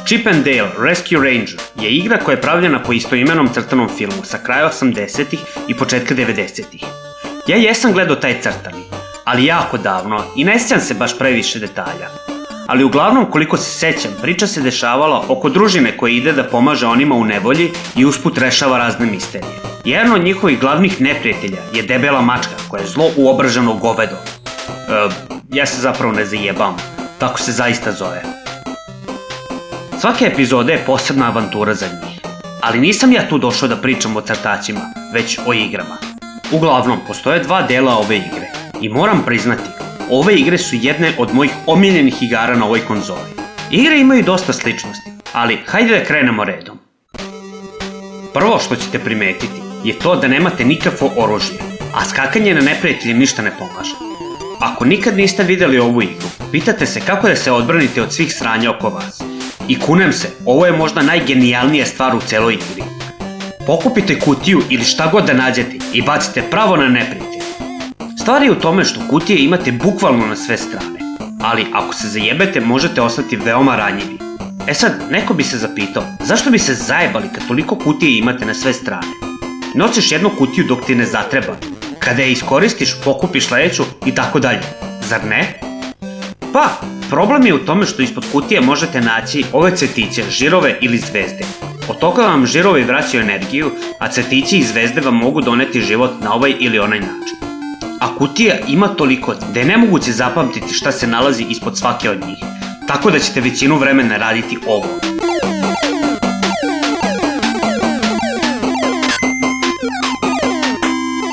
Chip and Dale Rescue Ranger je igra koja je pravljena po istoimenom crtanom filmu sa kraja 80-ih i početka 90-ih. Ja jesam gledao taj crtani, ali jako davno i ne sjećam se baš previše detalja. Ali uglavnom, koliko se sećam, priča se dešavala oko družine koja ide da pomaže onima u nevolji i usput rešava razne misterije. Jedan od njihovih glavnih neprijatelja je debela mačka koja je zlo uobraženo govedo. Ja se zapravo ne zajebam, tako se zaista zove. Svaka epizoda je posebna avantura za njih, ali nisam ja tu došao da pričam o crtaćima, već o igrama. Uglavnom, postoje dva dela ove igre i moram priznati, ove igre su jedne od mojih omiljenih igara na ovoj konzoli. Igre imaju dosta sličnosti, ali hajde da krenemo redom. Prvo što ćete primetiti je to da nemate nikakvo oružje, a skakanje na neprijatelje ništa ne pomaže. Ako nikad niste videli ovu igru, pitate se kako da se odbranite od svih sranja oko vas. I kunem se, ovo je možda najgenijalnija stvar u celoj igri. Pokupite kutiju ili šta god da nađete i bacite pravo na neprijatelje. Stvar je u tome što kutije imate bukvalno na sve strane, ali ako se zajebete možete ostati veoma ranjivi. E sad, neko bi se zapitao, zašto bi se zajebali kad toliko kutije imate na sve strane? Nosiš jednu kutiju dok ti ne zatreba, kada je iskoristiš, pokupiš sledeću i tako dalje, zar ne? Pa, problem je u tome što ispod kutije možete naći ove cvetiće, žirove ili zvezde. Od toga vam žirovi vraćaju energiju, a cvetići i zvezde vam mogu doneti život na ovaj ili onaj način. A kutija ima toliko da je nemoguće zapamtiti šta se nalazi ispod svake od njih, tako da ćete većinu vremena raditi ovo.